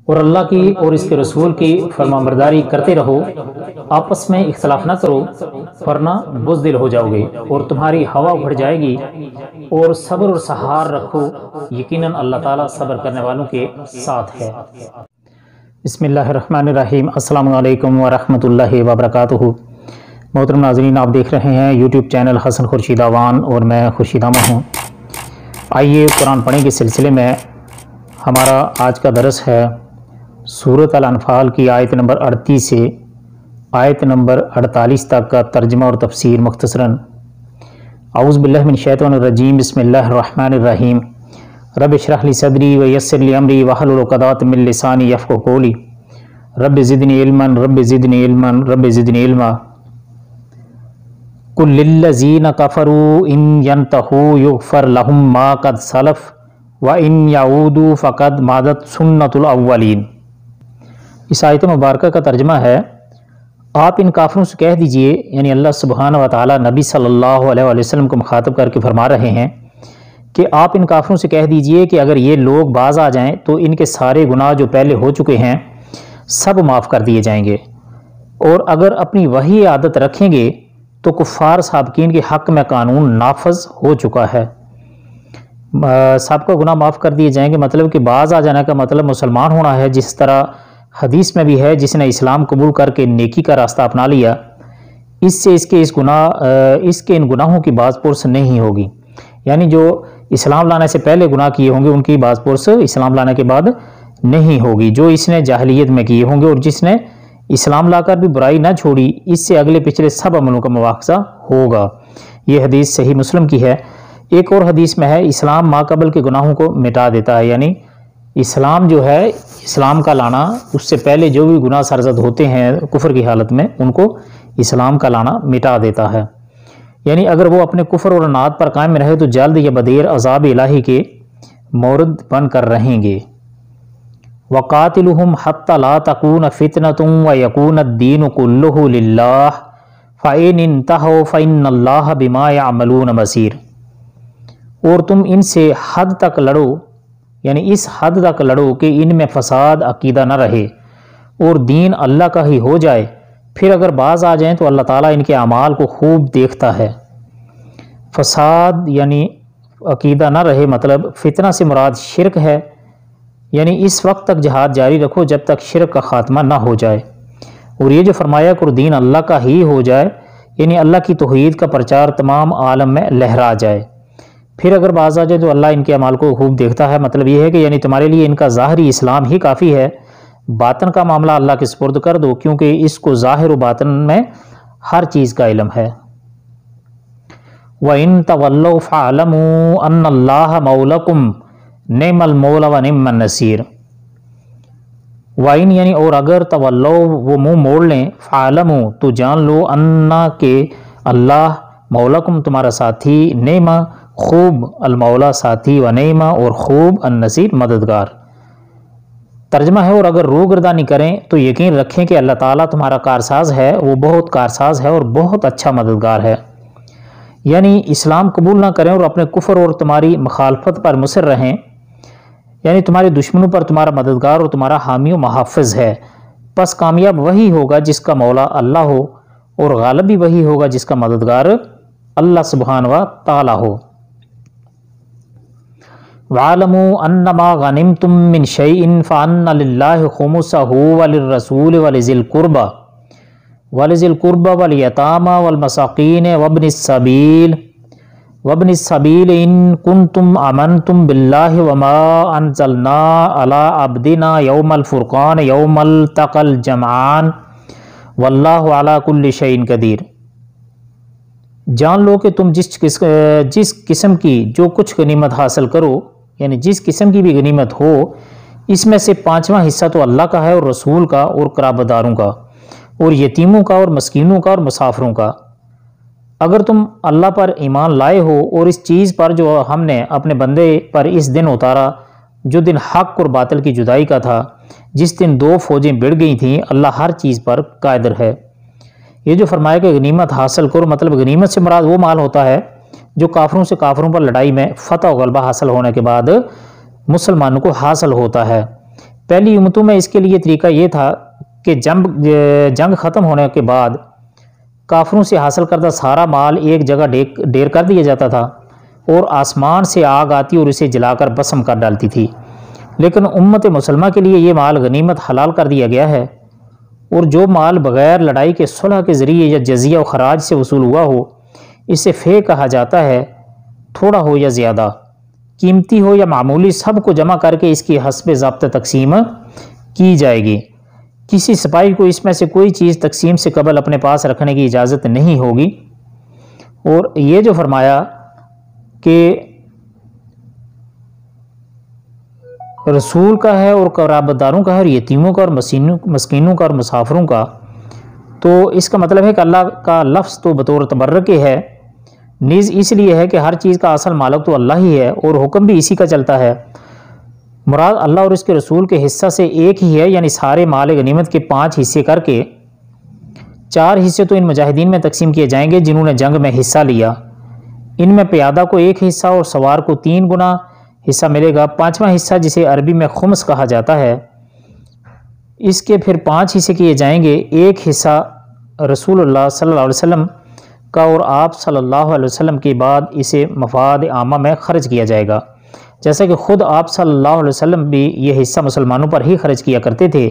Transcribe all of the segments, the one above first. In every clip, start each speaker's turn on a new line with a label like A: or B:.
A: اور اللہ کی اور اس کے رسول کی فرمانبرداری کرتے رہو، آپس میں اختلاف نہ کرو ورنہ بزدل ہو جاؤ گے اور تمہاری ہوا اڑ جائے گی، اور صبر اور سہار رکھو، یقیناً اللہ تعالیٰ صبر کرنے والوں کے ساتھ ہے۔ بسم اللہ الرحمن الرحیم۔ السلام علیکم ورحمۃ اللہ وبرکاتہ۔ محترم ناظرین، آپ دیکھ رہے ہیں یوٹیوب چینل حسن خورشید اعوان اور میں خورشید احمد ہوں۔ آئیے قرآن پڑھنے کے سلسلے میں ہمارا آج کا درس ہے سورۃ الانفال کی آیت نمبر 38 سے آیت نمبر 48 تک کا ترجمہ اور تفسیر مختصراً۔ اعوذ باللہ من الشیطان الرجیم، بسم اللہ الرحمن الرحیم۔ رب اشرح لی صدری ویسر لی امری واحلل عقدۃ من لسانی یفقهوا قولی رب زدنی علما رب زدنی علما رب زدنی علما قل للذین کفروا ان ینتہوا یغفر لهم ما قد سلف وان یعودوا فقد مادت سنت الاولین۔ اس آیت مبارکہ کا ترجمہ ہے، آپ ان کافروں سے کہہ دیجئے، یعنی اللہ سبحانہ و تعالی نبی صلی اللہ علیہ وسلم کو مخاطب کر کے فرما رہے ہیں کہ آپ ان کافروں سے کہہ دیجئے کہ اگر یہ لوگ باز آ جائیں تو ان کے سارے گناہ جو پہلے ہو چکے ہیں سب معاف کر دیے جائیں گے، اور اگر اپنی وہی عادت رکھیں گے تو کفار سابقین کے حق میں قانون نافذ ہو چکا ہے۔ سابقہ گناہ معاف کر دیے جائیں گے مطلب کہ باز آ جانے کا مطلب مسلمان ہونا ہے، جس طرح حدیث میں بھی ہے، جس نے اسلام قبول کر کے نیکی کا راستہ اپنا لیا، اس سے اس کے ان گناہوں کی باز پرس نہیں ہوگی، یعنی جو اسلام لانے سے پہلے گناہ کیے ہوں گے ان کی باز پرس اسلام لانے کے بعد نہیں ہوگی، جو اس نے جاہلیت میں کیے ہوں گے، اور جس نے اسلام لا کر بھی برائی نہ چھوڑی، اس سے اگلے پچھلے سب عملوں کا مواخذہ ہوگا۔ یہ حدیث صحیح مسلم کی ہے۔ ایک اور حدیث میں ہے، اسلام ما قبل کے گناہوں کو مٹا دیتا ہے، یعنی اسلام جو ہے، اسلام کا لانا، اس سے پہلے جو بھی گناہ سرزد ہوتے ہیں کفر کی حالت میں، ان کو اسلام کا لانا مٹا دیتا ہے۔ یعنی اگر وہ اپنے کفر اور عناد پر قائم رہے تو جلد یا بدیر عذاب الہی کے مورد بن کر رہیں گے۔ وَقَاتِلُهُمْ حَتَّى لَا تَكُونَ فِتْنَةٌ وَيَكُونَ الدِّينُ كُلُّهُ لِلَّهِ فَإِنِ انْتَهَوْا فَإِنَّ اللَّهَ بِمَا يَعْمَلُونَ بَصِيرٌ۔ اور تم ان سے حد تک لڑو، یعنی اس حد تک لڑو کہ ان میں فساد عقیدہ نہ رہے اور دین اللہ کا ہی ہو جائے، پھر اگر باز آ جائیں تو اللہ تعالیٰ ان کے اعمال کو خوب دیکھتا ہے۔ فساد یعنی عقیدہ نہ رہے مطلب فتنہ سے مراد شرک ہے، یعنی اس وقت تک جہاد جاری رکھو جب تک شرک کا خاتمہ نہ ہو جائے، اور یہ جو فرمایا کہ دین اللہ کا ہی ہو جائے، یعنی اللہ کی توحید کا پرچار تمام عالم میں لہرا جائے، پھر اگر باز آ جائے تو اللہ ان کے اعمال کو خوب دیکھتا ہے۔ مطلب یہ ہے کہ یعنی تمہارے لیے ان کا ظاہری اسلام ہی کافی ہے، باطن کا معاملہ اللہ کے سپرد کر دو، کیونکہ اس کو ظاہر و باطن میں ہر چیز کا علم ہے۔ وَإِن تَوَلَّوْا فَاعْلَمُوا أَنَّ اللَّهَ مَوْلَكُمْ نِعْمَ الْمَوْلَى وَنِعْمَ النَّصِيرُ۔ وَإِن یعنی اور اگر تولو وہ منہ موڑ لیں، فَاعْلَمُوا تو جان لو، اَنَّا کہ اللہ مولاکم تمہارا ساتھی، نعمہ خوب، المولا ساتھی، و نعمہ اور خوب، النصیر مددگار۔ ترجمہ ہے، اور اگر روگردانی کریں تو یقین رکھیں کہ اللہ تعالیٰ تمہارا کارساز ہے، وہ بہت کارساز ہے اور بہت اچھا مددگار ہے۔ یعنی اسلام قبول نہ کریں اور اپنے کفر اور تمہاری مخالفت پر مصر رہیں، یعنی تمہارے دشمنوں پر تمہارا مددگار اور تمہارا حامی و محافظ ہے، پس کامیاب وہی ہوگا جس کا مولا اللہ ہو، اور غالب بھی وہی ہوگا جس کا مددگار اللہ سبحانہ و تعالی ہو۔ وَاعْلَمُوا أَنَّمَا غَنِمْتُم مِّن شَيْءٍ فَأَنَّ لِلَّهِ خُمُسَهُ وَلِلرَّسُولِ وَلِذِي الْقُرْبَى وَالْيَتَامَى وَالْمَسَاكِينِ وَابْنِ السَّبِيلِ إِن كُنتُمْ آمَنْتُمْ بِاللَّهِ وَمَا أَنزَلْنَا عَلَىٰ عَبْدِنَا يَوْمَ الْفُرْقَانِ يَوْمَ الْتَقَى الْجَمْعَانِ وَاللَّهُ عَلَىٰ كُلِّ شَيْءٍ قَدِيرٌ۔ جان لو کہ تم جس قسم کی جو کچھ غنیمت حاصل کرو، یعنی جس قسم کی بھی غنیمت ہو، اس میں سے 5واں حصہ تو اللہ کا ہے اور رسول کا اور قرابت داروں کا اور یتیموں کا اور مسکینوں کا اور مسافروں کا۔ اگر تم اللہ پر ایمان لائے ہو اور اس چیز پر جو ہم نے اپنے بندے پر اس دن اتارا، جو دن حق اور باطل کی جدائی کا تھا، جس دن دو فوجیں بڑھ گئی تھیں، اللہ ہر چیز پر قادر ہے۔ یہ جو فرمایا کہ غنیمت حاصل کرو، مطلب غنیمت سے مراد وہ مال ہوتا ہے جو کافروں پر لڑائی میں فتح و غلبہ حاصل ہونے کے بعد مسلمانوں کو حاصل ہوتا ہے، پہلی امتوں میں اس کے لیے طریقہ یہ تھا کہ جنگ ختم ہونے کے بعد کافروں سے حاصل کردہ سارا مال ایک جگہ ڈھیر کر دیا جاتا تھا اور آسمان سے آگ آتی اور اسے جلا کر بسم کر ڈالتی تھی، لیکن امت مسلمہ کے لیے یہ مال غنیمت حلال کر دیا گیا ہے، اور جو مال بغیر لڑائی کے صلح کے ذریعے یا جزیہ و خراج سے وصول ہوا ہو اسے فے کہا جاتا ہے، تھوڑا ہو یا زیادہ، قیمتی ہو یا معمولی، سب کو جمع کر کے اس کی حسب ضابطہ تقسیم کی جائے گی۔ کسی سپاہی کو اس میں سے کوئی چیز تقسیم سے قبل اپنے پاس رکھنے کی اجازت نہیں ہوگی۔ اور یہ جو فرمایا کہ رسول کا ہے اور قرابت داروں کا ہے اور یتیموں کا اور مسکینوں کا اور مسافروں کا، تو اس کا مطلب ہے کہ اللہ کا لفظ تو بطور تبرک ہے، نیز اس لیے ہے کہ ہر چیز کا اصل مالک تو اللہ ہی ہے اور حکم بھی اسی کا چلتا ہے۔ مراد اللہ اور اس کے رسول کے حصہ سے ایک ہی ہے، یعنی سارے مال غنیمت کے 5 حصے کر کے 4 حصے تو ان مجاہدین میں تقسیم کیے جائیں گے جنہوں نے جنگ میں حصہ لیا، ان میں پیادہ کو 1 حصہ اور سوار کو 3 گنا حصہ ملے گا۔ 5واں حصہ جسے عربی میں خمس کہا جاتا ہے، اس کے پھر 5 حصے کیے جائیں گے، 1 حصہ رسول اللہ صلی اللہ علیہ وسلم کا اور آپ صلی اللہ علیہ وسلم کے بعد اسے مفاد عامہ میں خرچ کیا جائے گا، جیسا کہ خود آپ صلی اللہ علیہ وسلم بھی یہ حصہ مسلمانوں پر ہی خرچ کیا کرتے تھے،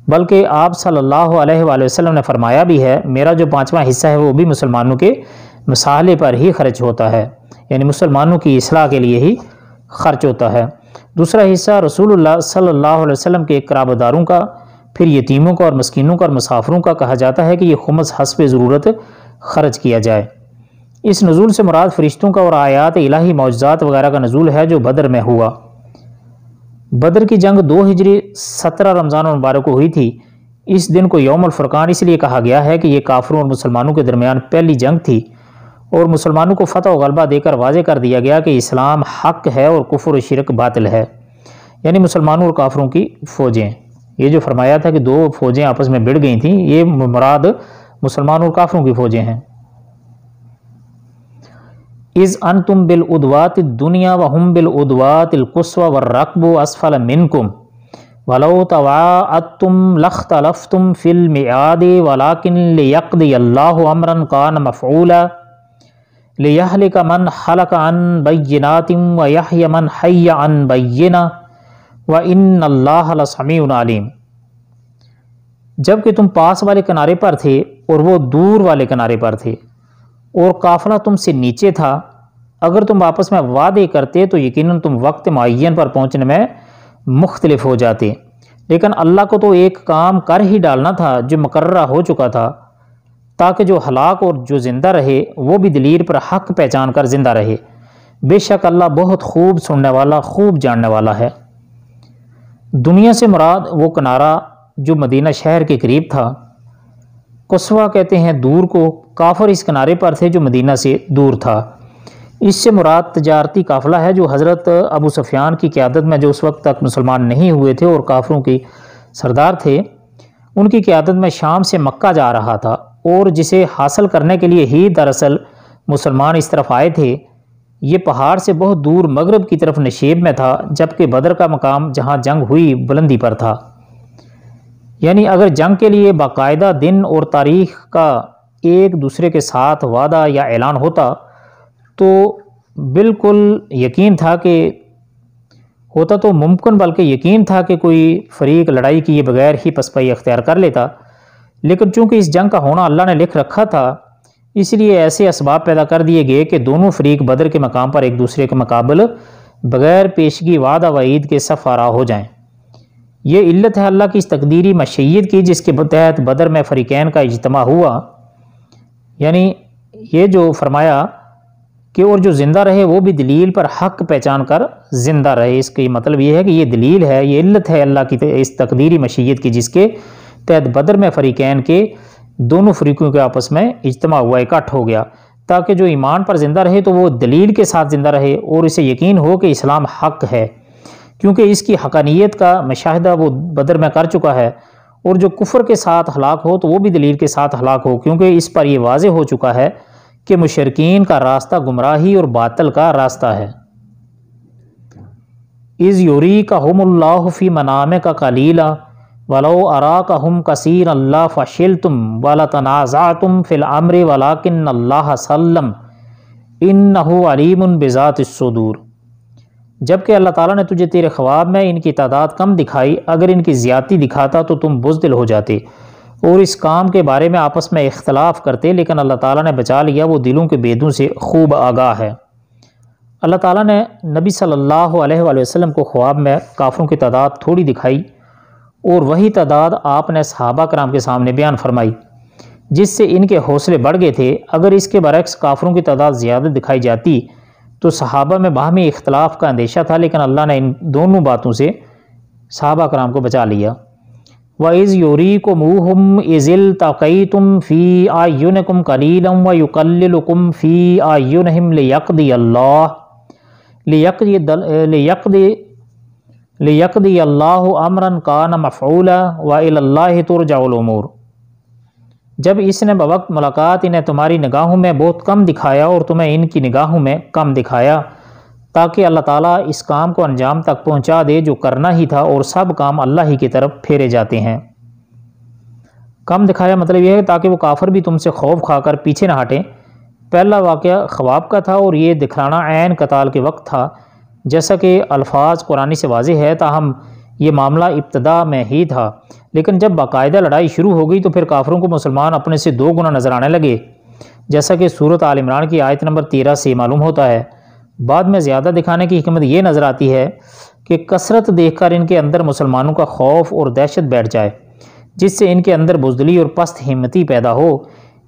A: بلکہ آپ صلی اللہ علیہ وآلہ وسلم نے فرمایا بھی ہے میرا جو 5واں حصہ ہے وہ بھی مسلمانوں کے مصالحے پر ہی خرچ ہوتا ہے، یعنی مسلمانوں کی اصلاح کے لیے ہی خرچ ہوتا ہے۔ دوسرا حصہ رسول اللہ صلی اللہ علیہ وسلم کے قرابت داروں کا، پھر یتیموں کا اور مسکینوں کا اور مسافروں کا کہا جاتا ہے کہ یہ خمس حسب ضرورت خرچ کیا جائے۔ اس نزول سے مراد فرشتوں کا اور آیات الہی معجزات وغیرہ کا نزول ہے جو بدر میں ہوا۔ بدر کی جنگ 2 ہجری 17 رمضان المبارک کو ہوئی تھی۔ اس دن کو یوم الفرقان اس لیے کہا گیا ہے کہ یہ کافروں اور مسلمانوں کے درمیان پہلی جنگ تھی اور مسلمانوں کو فتح و غلبہ دے کر واضح کر دیا گیا کہ اسلام حق ہے اور کفر و شرک باطل ہے، یعنی مسلمانوں اور کافروں کی فوجیں۔ یہ جو فرمایا تھا کہ 2 فوجیں آپس میں بڑھ گئی تھیں، یہ مراد مسلمانوں اور کافروں کی فوجیں ہیں۔ اذ انتم بالعدوات الدنیا وهم بالعدوات القصوى والركب اسفل منكم ولو تواعدتم لاختلفتم في الميعاد ولكن ليقضي الله امرا كان مفعولا ليهلك من هلك عن بينات ويحيى من حي عن بينة وان الله لسميع عليم۔ جبکہ تم پاس والے کنارے پر تھے اور وہ دور والے کنارے پر تھے اور قافلہ تم سے نیچے تھا، اگر تم آپس میں وعدے کرتے تو یقیناً تم وقت معین پر پہنچنے میں مختلف ہو جاتے، لیکن اللہ کو تو ایک کام کر ہی ڈالنا تھا جو مقررہ ہو چکا تھا، تاکہ جو ہلاک اور جو زندہ رہے وہ بھی دلیر پر حق پہچان کر زندہ رہے۔ بے شک اللہ بہت خوب سننے والا، خوب جاننے والا ہے۔ دنیا سے مراد وہ کنارہ جو مدینہ شہر کے قریب تھا، قصوہ کہتے ہیں دور کو، کافر اس کنارے پر تھے جو مدینہ سے دور تھا۔ اس سے مراد تجارتی قافلہ ہے جو حضرت ابو سفیان کی قیادت میں، جو اس وقت تک مسلمان نہیں ہوئے تھے اور کافروں کی سردار تھے، ان کی قیادت میں شام سے مکہ جا رہا تھا، اور جسے حاصل کرنے کے لیے ہی دراصل مسلمان اس طرف آئے تھے۔ یہ پہاڑ سے بہت دور مغرب کی طرف نشیب میں تھا، جبکہ بدر کا مقام جہاں جنگ ہوئی بلندی پر تھا۔ یعنی اگر جنگ کے لیے باقاعدہ دن اور تاریخ کا ایک دوسرے کے ساتھ وعدہ یا اعلان ہوتا تو بالکل یقین تھا کہ ہوتا تو ممکن، بلکہ یقین تھا کہ کوئی فریق لڑائی کیے بغیر ہی پسپائی اختیار کر لیتا، لیکن چونکہ اس جنگ کا ہونا اللہ نے لکھ رکھا تھا، اس لیے ایسے اسباب پیدا کر دیے گئے کہ دونوں فریق بدر کے مقام پر ایک دوسرے کے مقابل بغیر پیشگی وعدہ وعید کے صف آرا ہو جائیں۔ یہ علت ہے اللہ کی اس تقدیری مشیت کی جس کے تحت بدر میں فریقین کا اجتماع ہوا، یعنی یہ جو فرمایا کہ اور جو زندہ رہے وہ بھی دلیل پر حق پہچان کر زندہ رہے۔ اس کا مطلب یہ ہے کہ یہ دلیل ہے، یہ علت ہے اللہ کی اس تقدیری مشیت کی جس کے تحت بدر میں فریقین کے دونوں فریقوں کے آپس میں اجتماع ہوا، اکٹھ ہو گیا، تاکہ جو ایمان پر زندہ رہے تو وہ دلیل کے ساتھ زندہ رہے اور اسے یقین ہو کہ اسلام حق ہے، کیونکہ اس کی حقانیت کا مشاہدہ وہ بدر میں کر چکا ہے، اور جو کفر کے ساتھ ہلاک ہو تو وہ بھی دلیل کے ساتھ ہلاک ہو، کیونکہ اس پر یہ واضح ہو چکا ہے کہ مشرکین کا راستہ گمراہی اور باطل کا راستہ ہے۔ اذ یریکہم اللہ فی منامک قلیلا ولو اراکہم کثیرا لفشلتم ولتنازعتم فی الامر ولکن اللہ سلم انہ علیم بذات الصدور۔ جبکہ اللہ تعالیٰ نے تجھے تیرے خواب میں ان کی تعداد کم دکھائی، اگر ان کی زیادتی دکھاتا تو تم بزدل ہو جاتے اور اس کام کے بارے میں آپس میں اختلاف کرتے، لیکن اللہ تعالیٰ نے بچا لیا، وہ دلوں کے بیدوں سے خوب آگاہ ہے۔ اللہ تعالیٰ نے نبی صلی اللہ علیہ وآلہ وسلم کو خواب میں کافروں کی تعداد تھوڑی دکھائی اور وہی تعداد آپ نے صحابہ کرام کے سامنے بیان فرمائی، جس سے ان کے حوصلے بڑھ گئے تھے۔ اگر اس کے برعکس کافروں کی تعداد زیادہ دکھائی جاتی تو صحابہ میں باہمی اختلاف کا اندیشہ تھا، لیکن اللہ نے ان دونوں باتوں سے صحابہ کرام کو بچا لیا۔ وَإِذْ يُرِيكُمُوهُمْ إِذِ الْتَقَيْتُمْ فِي أَعْيُنِكُمْ قَلِيلًا وَيُقَلِّلُكُمْ فِي أَعْيُنِهِمْ لِيَقْضِيَ اللَّهُ أَمْرًا كَانَ مَفْعُولًا وَإِلَى اللَّهِ تُرْجَعُ الْأُمُورُ۔ جب اس نے بوقت ملاقات انہیں تمہاری نگاہوں میں بہت کم دکھایا اور تمہیں ان کی نگاہوں میں کم دکھایا، تاکہ اللہ تعالیٰ اس کام کو انجام تک پہنچا دے جو کرنا ہی تھا، اور سب کام اللہ ہی کی طرف پھیرے جاتے ہیں۔ کم دکھایا مطلب یہ ہے تاکہ وہ کافر بھی تم سے خوف کھا کر پیچھے نہ ہٹیں۔ پہلا واقعہ خواب کا تھا اور یہ دکھلانا عین قتال کے وقت تھا، جیسا کہ الفاظ قرآنی سے واضح ہے، تاہم یہ معاملہ ابتدا میں ہی تھا، لیکن جب باقاعدہ لڑائی شروع ہو گئی تو پھر کافروں کو مسلمان اپنے سے دو گنا نظر آنے لگے، جیسا کہ سورۃ آل عمران کی آیت نمبر 13 سے معلوم ہوتا ہے۔ بعد میں زیادہ دکھانے کی حکمت یہ نظر آتی ہے کہ کثرت دیکھ کر ان کے اندر مسلمانوں کا خوف اور دہشت بیٹھ جائے، جس سے ان کے اندر بزدلی اور پست ہمتی پیدا ہو۔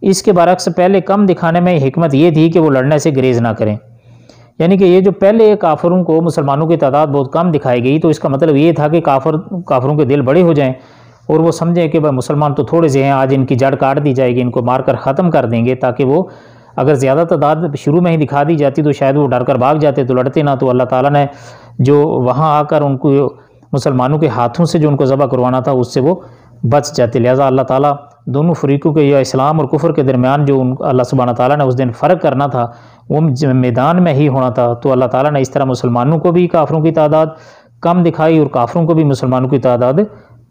A: اس کے برعکس پہلے کم دکھانے میں حکمت یہ تھی کہ وہ لڑنے سے گریز نہ کریں، یعنی کہ یہ جو پہلے کافروں کو مسلمانوں کی تعداد بہت کم دکھائی گئی تو اس کا مطلب یہ تھا کہ کافروں کے دل بڑے ہو جائیں اور وہ سمجھیں کہ بھائی مسلمان تو تھوڑے سے ہیں، آج ان کی جڑ کاٹ دی جائے گی، ان کو مار کر ختم کر دیں گے، تاکہ وہ اگر زیادہ تعداد شروع میں ہی دکھا دی جاتی تو شاید وہ ڈر کر بھاگ جاتے تو لڑتے نہ۔ تو اللہ تعالیٰ نے جو وہاں آ کر ان کو مسلمانوں کے ہاتھوں سے جو ان کو ذبح کروانا تھا اس سے وہ بچ جاتے، لہٰذا اللہ تعالیٰ دونوں فریقوں کے یا اسلام اور کفر کے درمیان جو اللہ سبحانہ تعالیٰ نے اس دن فرق کرنا تھا وہ میدان میں ہی ہونا تھا، تو اللہ تعالیٰ نے اس طرح مسلمانوں کو بھی کافروں کی تعداد کم دکھائی اور کافروں کو بھی مسلمانوں کی تعداد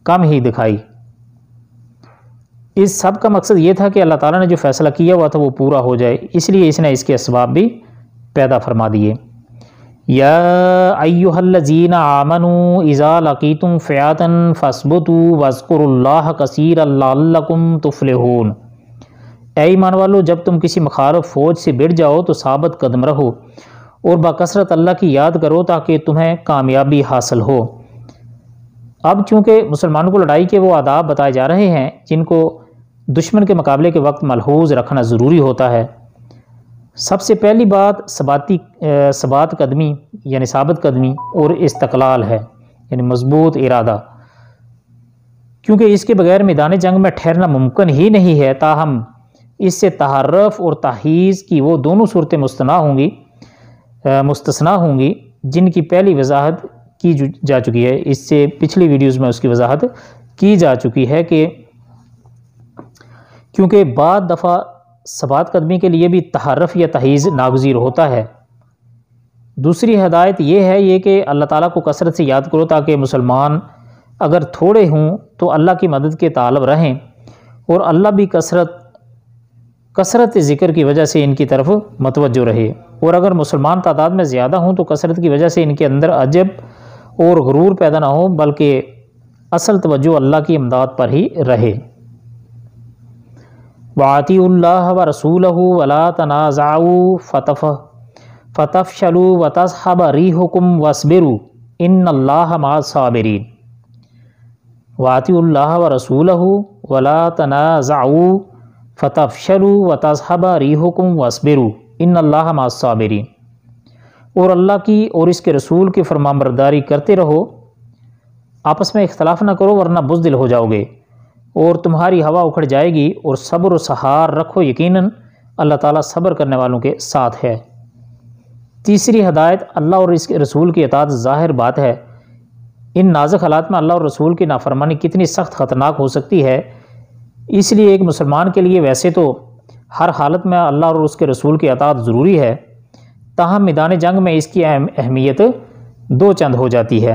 A: کم ہی دکھائی۔ اس سب کا مقصد یہ تھا کہ اللہ تعالیٰ نے جو فیصلہ کیا ہوا تھا وہ پورا ہو جائے، اس لیے اس نے اس کے اسباب بھی پیدا فرما دیے۔ یا ایھا الذین آمنوا اذا لقیتم فئۃ فاثبتوا واذکروا اللہ کثیرا لعلکم تفلحون۔ اے ایمان والو، جب تم کسی مخالف فوج سے بڑھ جاؤ تو ثابت قدم رہو اور بکثرت اللہ کی یاد کرو تاکہ تمہیں کامیابی حاصل ہو۔ اب چونکہ مسلمانوں کو لڑائی کے وہ آداب بتائے جا رہے ہیں جن کو دشمن کے مقابلے کے وقت ملحوظ رکھنا ضروری ہوتا ہے۔ سب سے پہلی بات ثبات قدمی یعنی ثابت قدمی اور استقلال ہے، یعنی مضبوط ارادہ، کیونکہ اس کے بغیر میدان جنگ میں ٹھہرنا ممکن ہی نہیں ہے۔ تاہم اس سے تحرف اور تحیز کی وہ دونوں صورتیں مستثنا ہوں گی جن کی پہلی وضاحت کی جا چکی ہے، اس سے پچھلی ویڈیوز میں اس کی وضاحت کی جا چکی ہے کہ کیونکہ بعض دفعہ ثبات قدمی کے لیے بھی تحرف یا تحیز ناگزیر ہوتا ہے۔ دوسری ہدایت یہ ہے کہ اللہ تعالیٰ کو کثرت سے یاد کرو تاکہ مسلمان اگر تھوڑے ہوں تو اللہ کی مدد کے طالب رہیں، اور اللہ بھی کثرت ذکر کی وجہ سے ان کی طرف متوجہ رہے، اور اگر مسلمان تعداد میں زیادہ ہوں تو کثرت کی وجہ سے ان کے اندر عجب اور غرور پیدا نہ ہو، بلکہ اصل توجہ اللہ کی امداد پر ہی رہے۔ وَأَطِیعُوا اللَّهَ وَرَسُولَهُ وَلَا تَنَازَعُوا فَتَفْشَلُوا وَتَذْهَبَ رِيحُكُمْ وَاصْبِرُوا إِنَّ اللَّهَ مَعَ الصَّابِرِينَ۔ وَأَطِیعُوا اللَّهَ وَرَسُولَهُ وَلَا تَنَازَعُوا فَتَفْشَلُوا وَتَذْهَبَ رِيحُكُمْ وَاصْبِرُوا إِنَّ اللَّهَ مَعَ الصَّابِرِينَ۔ اور اللہ کی اور اس کے رسول کی فرمانبرداری کرتے رہو، آپس میں اختلاف نہ کرو ورنہ بزدل ہو جاؤ گے اور تمہاری ہوا اکھڑ جائے گی، اور صبر و سحار رکھو، یقیناً اللہ تعالیٰ صبر کرنے والوں کے ساتھ ہے۔ تیسری ہدایت اللہ اور اس کے رسول کی اطاعت ظاہر بات ہے۔ ان نازک حالات میں اللہ اور رسول کی نافرمانی کتنی سخت خطرناک ہو سکتی ہے، اس لیے ایک مسلمان کے لیے ویسے تو ہر حالت میں اللہ اور اس کے رسول کی اطاعت ضروری ہے، تاہم میدان جنگ میں اس کی اہمیت دو چند ہو جاتی ہے،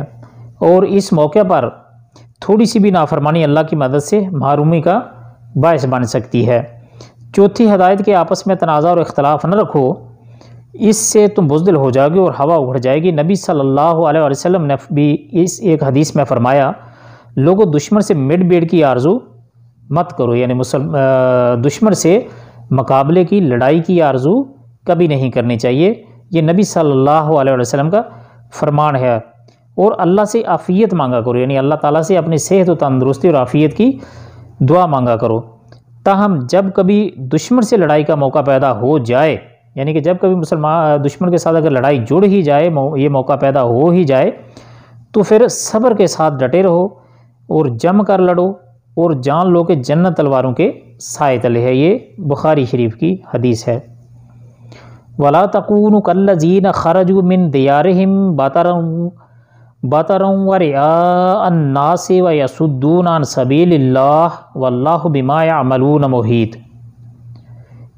A: اور اس موقع پر تھوڑی سی بھی نافرمانی اللہ کی مدد سے محرومی کا باعث بن سکتی ہے۔ چوتھی ہدایت کے آپس میں تنازع اور اختلاف نہ رکھو، اس سے تم بزدل ہو جاؤ گے اور ہوا اڑ جائے گی۔ نبی صلی اللہ علیہ وسلم نے بھی اس ایک حدیث میں فرمایا، لوگوں دشمن سے مڈ بیڑ کی آرزو مت کرو، یعنی دشمن سے مقابلے کی، لڑائی کی آرزو کبھی نہیں کرنی چاہیے۔ یہ نبی صلی اللہ علیہ وسلم کا فرمان ہے۔ اور اللہ سے عافیت مانگا کرو، یعنی اللہ تعالیٰ سے اپنی صحت و تندرستی اور عافیت کی دعا مانگا کرو۔ تاہم جب کبھی دشمن سے لڑائی کا موقع پیدا ہو جائے، یعنی کہ جب کبھی دشمن کے ساتھ اگر لڑائی جڑ ہی جائے، یہ موقع پیدا ہو ہی جائے، تو پھر صبر کے ساتھ ڈٹے رہو اور جم کر لڑو، اور جان لو کہ جنت تلواروں کے سائے تلے ہے۔ یہ بخاری شریف کی حدیث ہے۔ وَلَا تَكُونُوا كَالَّذِينَ خَرَجُوا مِن دِيَارِهِمْ بَطَرًا وَرِئَاءَ النَّاسِ وَيَصُدُّونَ عَن سَبِيلِ اللَّهِ وَاللَّهُ بِمَا يَعْمَلُونَ مُحِيطٌ۔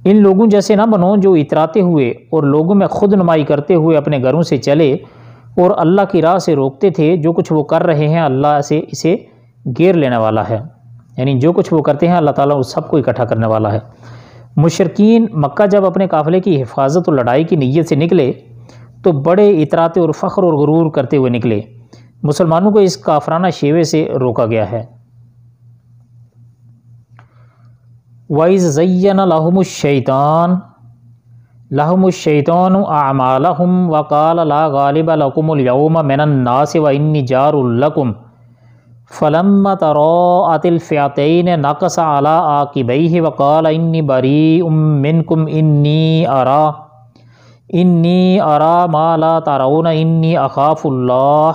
A: ان لوگوں جیسے نہ بنو جو اتراتے ہوئے اور لوگوں میں خود نمائی کرتے ہوئے اپنے گھروں سے چلے اور اللہ کی راہ سے روکتے تھے۔ جو کچھ وہ کر رہے ہیں اللہ سے اسے گھیر لینے والا ہے، یعنی جو کچھ وہ کرتے ہیں اللہ تعالیٰ اس سب کو اکٹھا کرنے والا ہے۔ مشرکین مکہ جب اپنے قافلے کی حفاظت اور لڑائی کی نیت سے نکلے تو بڑے اتراتے اور فخر اور غرور کرتے ہوئے نکلے۔ مسلمانوں کو اس کافرانہ شیوے سے روکا گیا ہے۔ وَإِذْ زَيَّنَ لَهُمُ الشَّيْطَانُ أَعْمَالَهُمْ وَقَالَ لَا غَالِبَ لَكُمُ الْيَوْمَ مِنَ النَّاسِ وَإِنِّي جَارٌ لَكُمْ فَلَمَّا تَرَاءَتِ الْفِئَتَيْنِ نَكَصَ عَلَىٰ عَاقِبَيْهِ وَقَالَ إِنِّي بَرِيءٌ مِّنكُمْ إِنِّي أَرَىٰ مَا لَا تَرَوْنَ إِنِّي أَخَافُ اللَّهَ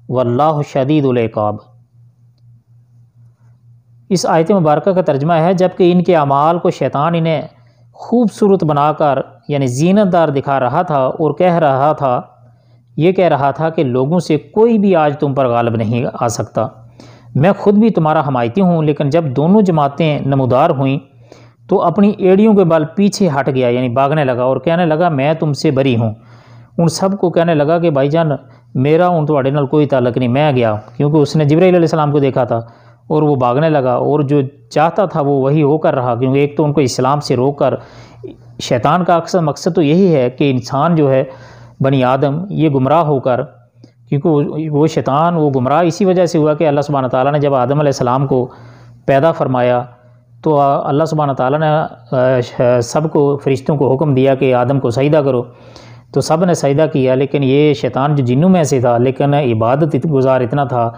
A: وَاللَّهُ شَدِيدُ الْعِقَابِ۔ اس آیت مبارکہ کا ترجمہ ہے، جبکہ ان کے اعمال کو شیطان انہیں خوبصورت بنا کر یعنی زینت دار دکھا رہا تھا اور کہہ رہا تھا کہ لوگوں سے کوئی بھی آج تم پر غالب نہیں آ سکتا، میں خود بھی تمہارا حمایتی ہوں۔ لیکن جب دونوں جماعتیں نمودار ہوئیں تو اپنی ایڑیوں کے بل پیچھے ہٹ گیا، یعنی بھاگنے لگا اور کہنے لگا میں تم سے بری ہوں۔ ان سب کو کہنے لگا کہ بھائی جان میرا ان تواڈے نال کوئی تعلق نہیں، میں گیا، کیونکہ اس نے جبرائیل علیہ السلام کو دیکھا تھا اور وہ بھاگنے لگا، اور جو چاہتا تھا وہ وہی ہو کر رہا، کیونکہ ایک تو ان کو اسلام سے روک کر، شیطان کا اکثر مقصد تو یہی ہے کہ انسان جو ہے بنی آدم یہ گمراہ ہو کر، کیونکہ وہ شیطان وہ گمراہ اسی وجہ سے ہوا کہ اللہ سبحانہ تعالیٰ نے جب آدم علیہ السلام کو پیدا فرمایا تو اللہ سبحانہ تعالیٰ نے سب کو فرشتوں کو حکم دیا کہ آدم کو سجدہ کرو، تو سب نے سجدہ کیا، لیکن یہ شیطان جو جنوں میں سے تھا لیکن عبادت گزار اتنا تھا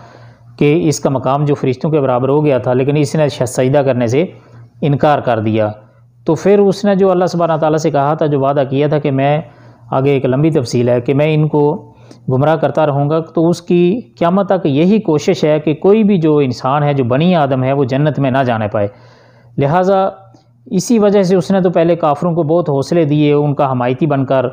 A: کہ اس کا مقام جو فرشتوں کے برابر ہو گیا تھا، لیکن اس نے سجدہ کرنے سے انکار کر دیا۔ تو پھر اس نے جو اللہ سبحانہ تعالیٰ سے کہا تھا، جو وعدہ کیا تھا کہ میں آگے ایک لمبی تفصیل ہے کہ میں ان کو گمراہ کرتا رہوں گا، تو اس کی قیامت تک یہی کوشش ہے کہ کوئی بھی جو انسان ہے جو بنی آدم ہے وہ جنت میں نہ جانے پائے۔ لہٰذا اسی وجہ سے اس نے تو پہلے کافروں کو بہت حوصلے دیے ان کا حمایتی بن کر،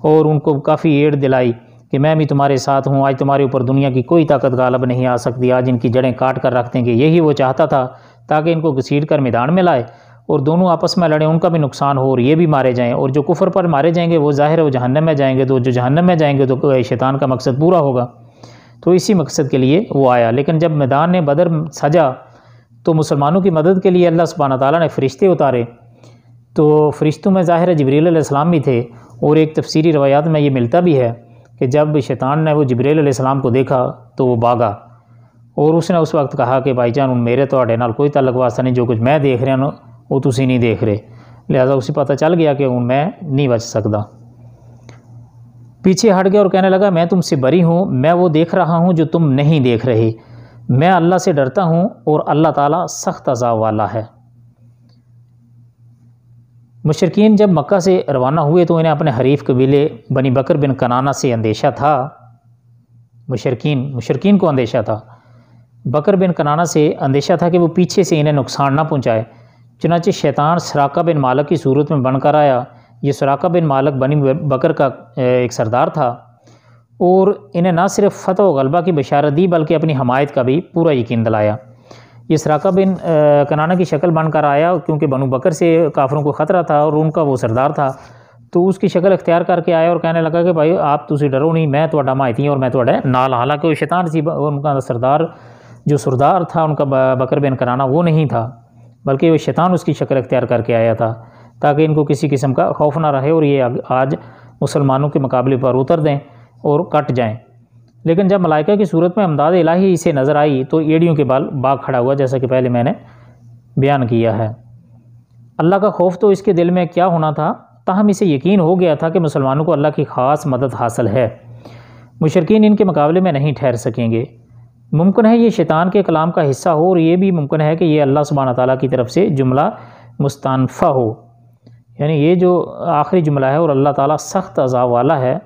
A: اور ان کو کافی ایڑ دلائی کہ میں بھی تمہارے ساتھ ہوں، آج تمہارے اوپر دنیا کی کوئی طاقت غالب نہیں آ سکتی، آج ان کی جڑیں کاٹ کر رکھ دیں گے۔ یہی وہ چاہتا تھا تاکہ ان کو گھسیٹ کر میدان میں لائے اور دونوں آپس میں لڑیں، ان کا بھی نقصان ہو اور یہ بھی مارے جائیں، اور جو کفر پر مارے جائیں گے وہ ظاہر ہے وہ جہنم میں جائیں گے، تو جو جہنم میں جائیں گے تو شیطان کا مقصد پورا ہوگا۔ تو اسی مقصد کے لیے وہ آیا۔ لیکن جب میدان بدر سجا تو مسلمانوں کی مدد کے لیے اللہ سبحانہ تعالیٰ نے فرشتے اتارے، تو فرشتوں میں ظاہر جبریل علیہ السلام بھی تھے، اور ایک تفسیری روایات میں یہ ملتا بھی ہے کہ جب شیطان نے وہ جبریل علیہ السلام کو دیکھا تو وہ بھاگا، اور اس نے اس وقت کہا کہ بھائی جان میرے تواڈے نال کوئی تعلق واسطہ نہیں، جو کچھ میں دیکھ رہا ہوں وہ تسی نہیں دیکھ رہے، لہذا اسے پتہ چل گیا کہ میں نہیں بچ سکتا۔ پیچھے ہٹ گیا اور کہنے لگا میں تم سے بری ہوں، میں وہ دیکھ رہا ہوں جو تم نہیں دیکھ رہے، میں اللہ سے ڈرتا ہوں اور اللہ تعالیٰ سخت عذاب والا ہے۔ مشرکین جب مکہ سے روانہ ہوئے تو انہیں اپنے حریف قبیلے بنی بکر بن کنانہ سے اندیشہ تھا۔ مشرکین کو اندیشہ تھا، بکر بن کنانہ سے اندیشہ تھا کہ وہ پیچھے سے انہیں نقصان نہ پہنچائے۔ چنانچہ شیطان سراقہ بن مالک کی صورت میں بن کر آیا۔ یہ سراقہ بن مالک بنی بکر کا ایک سردار تھا، اور انہیں نہ صرف فتح و غلبہ کی بشارت دی بلکہ اپنی حمایت کا بھی پورا یقین دلایا۔ یہ سراقہ بن کنانہ کی شکل بن کر آیا کیونکہ بنو بکر سے کافروں کو خطرہ تھا اور ان کا وہ سردار تھا، تو اس کی شکل اختیار کر کے آیا اور کہنے لگا کہ بھائی آپ تسی ڈرو نہیں، میں تہاڈا مائتی اور میں تہاڈے نال۔ حالانکہ وہ شیطان سی، ان کا سردار جو سردار تھا ان کا بکر بن کنانہ وہ نہیں تھا، بلکہ وہ شیطان اس کی شکل اختیار کر کے آیا تھا تاکہ ان کو کسی قسم کا خوف نہ رہے اور یہ آج مسلمانوں کے مقابلے پر اتر دیں اور کٹ جائیں۔ لیکن جب ملائکہ کی صورت میں امداد الہی اسے نظر آئی تو ایڑیوں کے بال باغ کھڑا ہوا، جیسا کہ پہلے میں نے بیان کیا ہے۔ اللہ کا خوف تو اس کے دل میں کیا ہونا تھا، تاہم اسے یقین ہو گیا تھا کہ مسلمانوں کو اللہ کی خاص مدد حاصل ہے، مشرکین ان کے مقابلے میں نہیں ٹھہر سکیں گے۔ ممکن ہے یہ شیطان کے کلام کا حصہ ہو، اور یہ بھی ممکن ہے کہ یہ اللہ سبحانہ تعالیٰ کی طرف سے جملہ مستانفہ ہو، یعنی یہ جو آخری جملہ ہے اور اللہ تعالیٰ سخت عذاب والا ہے۔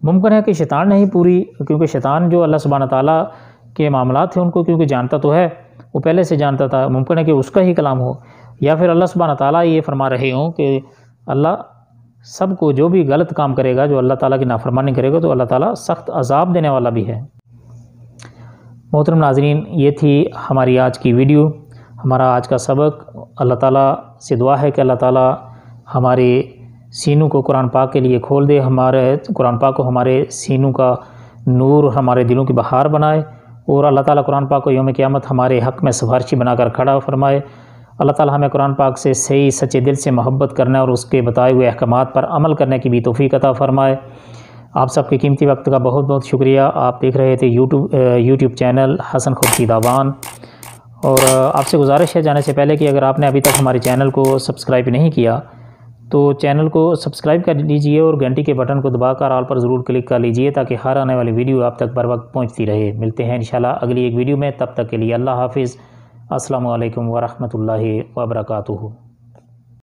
A: ممکن ہے کہ شیطان نہیں پوری، کیونکہ شیطان جو اللہ سبحانہ تعالیٰ کے معاملات ہیں ان کو کیونکہ جانتا تو ہے، وہ پہلے سے جانتا تھا، ممکن ہے کہ اس کا ہی کلام ہو، یا پھر اللہ سبحانہ تعالیٰ یہ فرما رہے ہوں کہ اللہ سب کو جو بھی غلط کام کرے گا، جو اللہ تعالیٰ کی نافرمانی کرے گا، تو اللہ تعالیٰ سخت عذاب دینے والا بھی ہے۔ محترم ناظرین، یہ تھی ہماری آج کی ویڈیو، ہمارا آج کا سبق۔ اللہ تعالیٰ سے دعا ہے کہ اللہ تعالیٰ ہمارے سینوں کو قرآن پاک کے لیے کھول دے، ہمارے قرآن پاک کو ہمارے سینوں کا نور، ہمارے دلوں کی بہار بنائے، اور اللہ تعالیٰ قرآن پاک کو یوم قیامت ہمارے حق میں سفارشی بنا کر کھڑا فرمائے۔ اللہ تعالیٰ ہمیں قرآن پاک سے صحیح سچے دل سے محبت کرنا اور اس کے بتائے ہوئے احکامات پر عمل کرنے کی بھی توفیق عطا فرمائے۔ آپ سب کے قیمتی وقت کا بہت بہت شکریہ۔ آپ دیکھ رہے تھے یوٹیوب چینل حسن خورشید آوان، اور آپ سے گزارش ہے جانے سے پہلے کہ اگر آپ نے ابھی تک ہمارے چینل کو سبسکرائب نہیں کیا تو چینل کو سبسکرائب کر لیجئے اور گھنٹی کے بٹن کو دبا کر آل پر ضرور کلک کر لیجئے تاکہ ہر آنے والی ویڈیو آپ تک بر وقت پہنچتی رہے۔ ملتے ہیں انشاءاللہ اگلی ایک ویڈیو میں، تب تک کے لیے اللہ حافظ۔ السلام علیکم ورحمۃ اللہ وبرکاتہ۔